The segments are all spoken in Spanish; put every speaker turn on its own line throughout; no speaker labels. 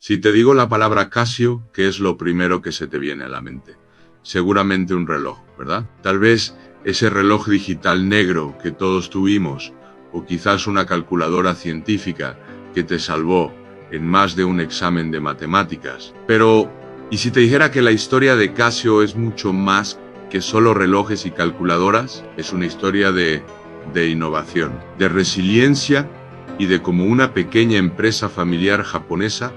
Si te digo la palabra Casio, ¿qué es lo primero que se te viene a la mente? Seguramente un reloj, ¿verdad? Tal vez ese reloj digital negro que todos tuvimos, o quizás una calculadora científica que te salvó en más de un examen de matemáticas. Pero, ¿y si te dijera que la historia de Casio es mucho más que solo relojes y calculadoras? Es una historia de innovación, de resiliencia y de cómo una pequeña empresa familiar japonesa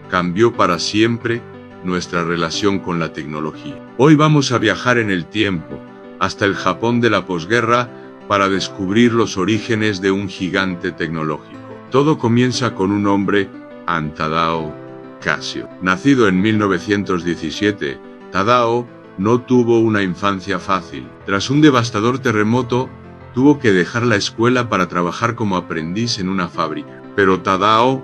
cambió para siempre nuestra relación con la tecnología. Hoy vamos a viajar en el tiempo, hasta el Japón de la posguerra, para descubrir los orígenes de un gigante tecnológico. Todo comienza con un hombre, Tadao Casio. Nacido en 1917, Tadao no tuvo una infancia fácil. Tras un devastador terremoto, tuvo que dejar la escuela para trabajar como aprendiz en una fábrica. Pero Tadao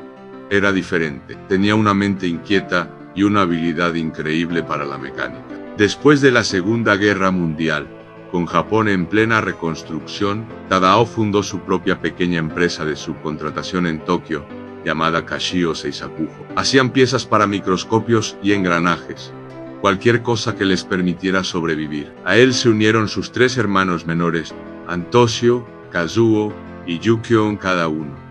era diferente. Tenía una mente inquieta y una habilidad increíble para la mecánica. Después de la Segunda Guerra Mundial, con Japón en plena reconstrucción, Tadao fundó su propia pequeña empresa de subcontratación en Tokio, llamada Casio Seisakujo. Hacían piezas para microscopios y engranajes, cualquier cosa que les permitiera sobrevivir. A él se unieron sus tres hermanos menores, Toshio, Kazuo y Yukio, cada uno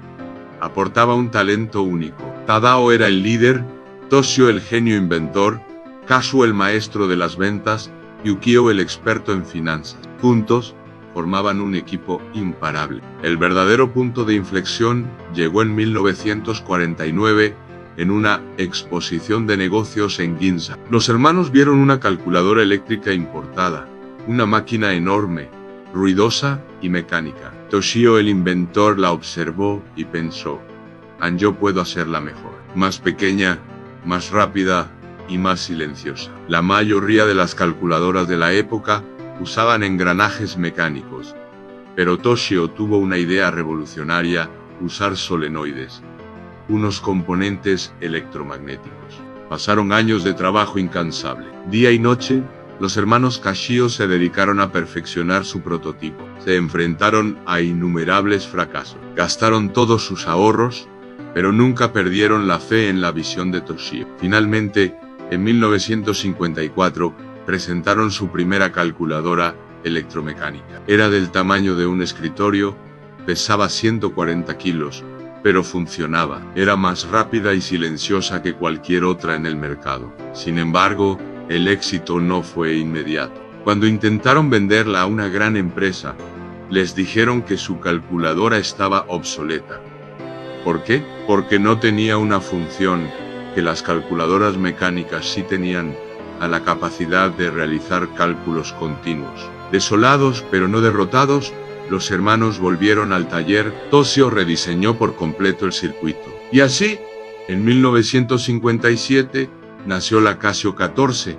aportaba un talento único. Tadao era el líder, Toshio el genio inventor, Kazuo el maestro de las ventas, Yukio el experto en finanzas. Juntos, formaban un equipo imparable. El verdadero punto de inflexión llegó en 1949 en una exposición de negocios en Ginza. Los hermanos vieron una calculadora eléctrica importada, una máquina enorme, ruidosa y mecánica. Toshio el inventor la observó y pensó, yo puedo hacerla mejor, más pequeña, más rápida y más silenciosa. La mayoría de las calculadoras de la época usaban engranajes mecánicos, pero Toshio tuvo una idea revolucionaria: usar solenoides, unos componentes electromagnéticos. Pasaron años de trabajo incansable. Día y noche, los hermanos Casio se dedicaron a perfeccionar su prototipo. Se enfrentaron a innumerables fracasos. Gastaron todos sus ahorros, pero nunca perdieron la fe en la visión de Toshio. Finalmente, en 1954, presentaron su primera calculadora electromecánica. Era del tamaño de un escritorio, pesaba 140 kilos, pero funcionaba. Era más rápida y silenciosa que cualquier otra en el mercado. Sin embargo, el éxito no fue inmediato. Cuando intentaron venderla a una gran empresa, les dijeron que su calculadora estaba obsoleta. ¿Por qué? Porque no tenía una función que las calculadoras mecánicas sí tenían, a la capacidad de realizar cálculos continuos. Desolados pero no derrotados, los hermanos volvieron al taller. Toshio rediseñó por completo el circuito. Y así, en 1957, nació la Casio 14,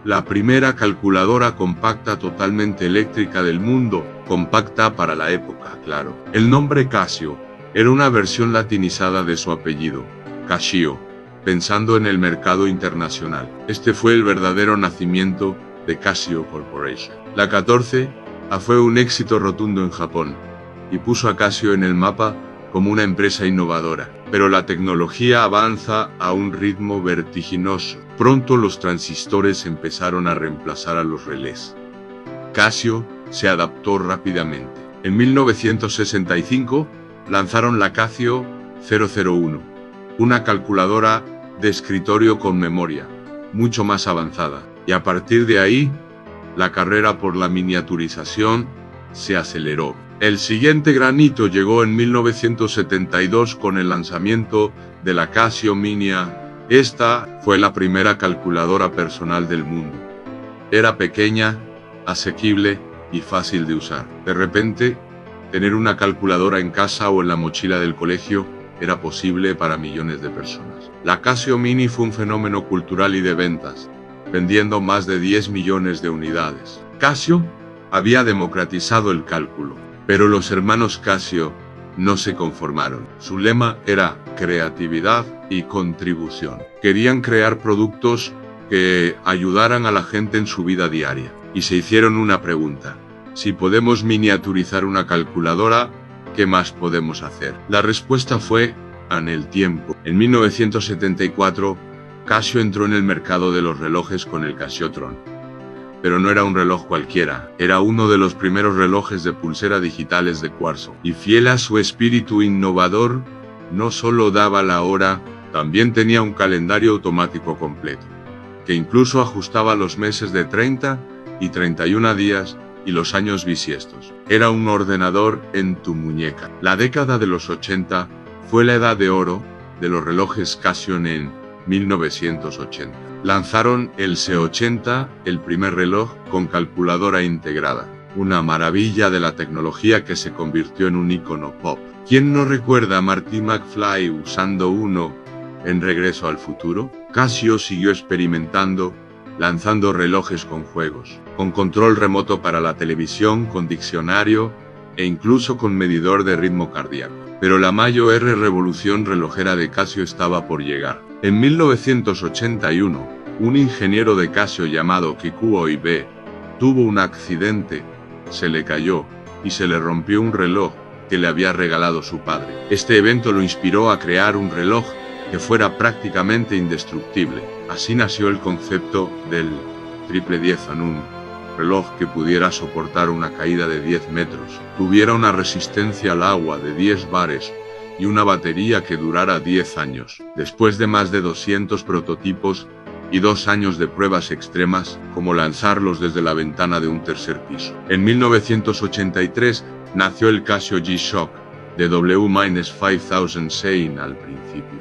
la primera calculadora compacta totalmente eléctrica del mundo, compacta para la época, claro. El nombre Casio era una versión latinizada de su apellido, Casio, pensando en el mercado internacional. Este fue el verdadero nacimiento de Casio Corporation. La 14 fue un éxito rotundo en Japón y puso a Casio en el mapa como una empresa innovadora. Pero la tecnología avanza a un ritmo vertiginoso. Pronto los transistores empezaron a reemplazar a los relés. Casio se adaptó rápidamente. En 1965 lanzaron la Casio 001, una calculadora de escritorio con memoria, mucho más avanzada. Y a partir de ahí, la carrera por la miniaturización se aceleró. El siguiente gran hito llegó en 1972 con el lanzamiento de la Casio Minia. Esta fue la primera calculadora personal del mundo. Era pequeña, asequible y fácil de usar. De repente, tener una calculadora en casa o en la mochila del colegio era posible para millones de personas. La Casio Mini fue un fenómeno cultural y de ventas, vendiendo más de 10 millones de unidades. Casio había democratizado el cálculo, pero los hermanos Casio no se conformaron. Su lema era creatividad y contribución. Querían crear productos que ayudaran a la gente en su vida diaria. Y se hicieron una pregunta: si podemos miniaturizar una calculadora, ¿qué más podemos hacer? La respuesta fue en el tiempo. En 1974, Casio entró en el mercado de los relojes con el Casiotron. Pero no era un reloj cualquiera, era uno de los primeros relojes de pulsera digitales de cuarzo. Y fiel a su espíritu innovador, no solo daba la hora, también tenía un calendario automático completo, que incluso ajustaba los meses de 30 y 31 días y los años bisiestos. Era un ordenador en tu muñeca. La década de los 80 fue la edad de oro de los relojes Casio en 1980. Lanzaron el C80, el primer reloj con calculadora integrada. Una maravilla de la tecnología que se convirtió en un icono pop. ¿Quién no recuerda a Marty McFly usando uno en Regreso al Futuro? Casio siguió experimentando, lanzando relojes con juegos, con control remoto para la televisión, con diccionario e incluso con medidor de ritmo cardíaco. Pero la mayor revolución relojera de Casio estaba por llegar. En 1981, un ingeniero de Casio llamado Kikuo Ibe tuvo un accidente, se le cayó y se le rompió un reloj que le había regalado su padre. Este evento lo inspiró a crear un reloj que fuera prácticamente indestructible. Así nació el concepto del triple 10 en un reloj que pudiera soportar una caída de 10 metros, tuviera una resistencia al agua de 10 bares y una batería que durara 10 años. Después de más de 200 prototipos y 2 años de pruebas extremas, como lanzarlos desde la ventana de un tercer piso. En 1983 nació el Casio G-Shock de W-5000 Sein al principio.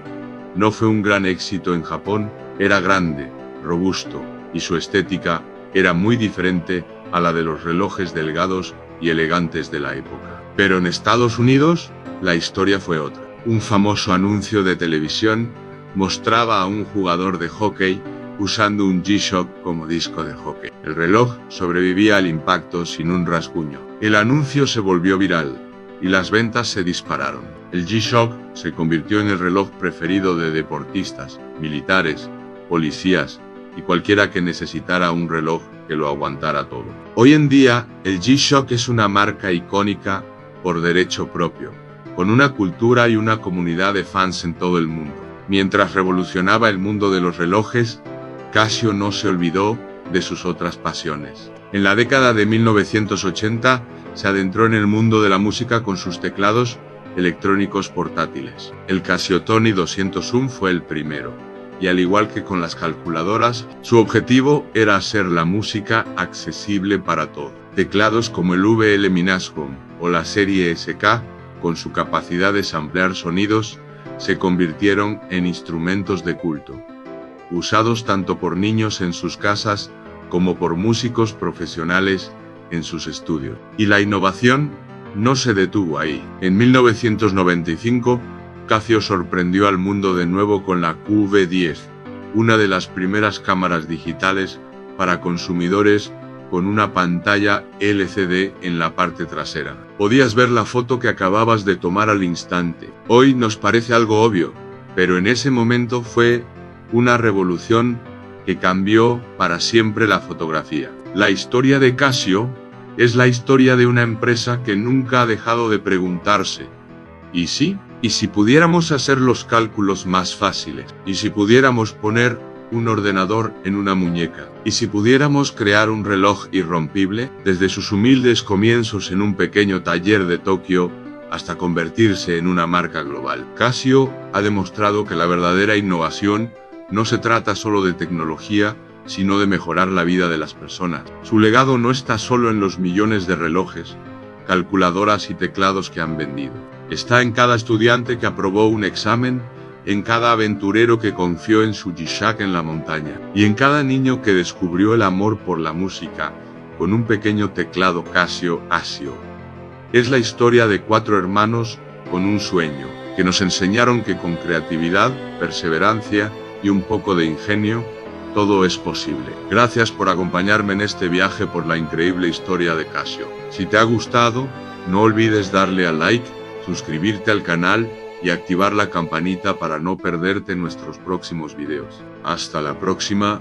No fue un gran éxito en Japón, era grande, robusto, y su estética era muy diferente a la de los relojes delgados y elegantes de la época. Pero en Estados Unidos, la historia fue otra. Un famoso anuncio de televisión mostraba a un jugador de hockey usando un G-Shock como disco de hockey. El reloj sobrevivía al impacto sin un rasguño. El anuncio se volvió viral y las ventas se dispararon. El G-Shock se convirtió en el reloj preferido de deportistas, militares, policías y cualquiera que necesitara un reloj que lo aguantara todo. Hoy en día, el G-Shock es una marca icónica por derecho propio, con una cultura y una comunidad de fans en todo el mundo. Mientras revolucionaba el mundo de los relojes, Casio no se olvidó de sus otras pasiones. En la década de 1980 se adentró en el mundo de la música con sus teclados electrónicos portátiles. El Casio Tony 201 fue el primero, y al igual que con las calculadoras, su objetivo era hacer la música accesible para todos. Teclados como el VL Minascom o la serie SK, con su capacidad de samplear sonidos, se convirtieron en instrumentos de culto, usados tanto por niños en sus casas como por músicos profesionales en sus estudios. Y la innovación no se detuvo ahí. En 1995, Casio sorprendió al mundo de nuevo con la QV10, una de las primeras cámaras digitales para consumidores con una pantalla LCD en la parte trasera. Podías ver la foto que acababas de tomar al instante. Hoy nos parece algo obvio, pero en ese momento fue una revolución que cambió para siempre la fotografía. La historia de Casio es la historia de una empresa que nunca ha dejado de preguntarse: ¿y sí? ¿Y si pudiéramos hacer los cálculos más fáciles? ¿Y si pudiéramos poner un ordenador en una muñeca? ¿Y si pudiéramos crear un reloj irrompible? Desde sus humildes comienzos en un pequeño taller de Tokio hasta convertirse en una marca global, Casio ha demostrado que la verdadera innovación no se trata solo de tecnología, sino de mejorar la vida de las personas. Su legado no está solo en los millones de relojes, calculadoras y teclados que han vendido. Está en cada estudiante que aprobó un examen, en cada aventurero que confió en su G-Shock en la montaña, y en cada niño que descubrió el amor por la música con un pequeño teclado Casio ASIO. Es la historia de 4 hermanos con un sueño, que nos enseñaron que con creatividad, perseverancia y un poco de ingenio, todo es posible. Gracias por acompañarme en este viaje por la increíble historia de Casio. Si te ha gustado, no olvides darle a like, suscribirte al canal y activar la campanita para no perderte nuestros próximos videos. Hasta la próxima.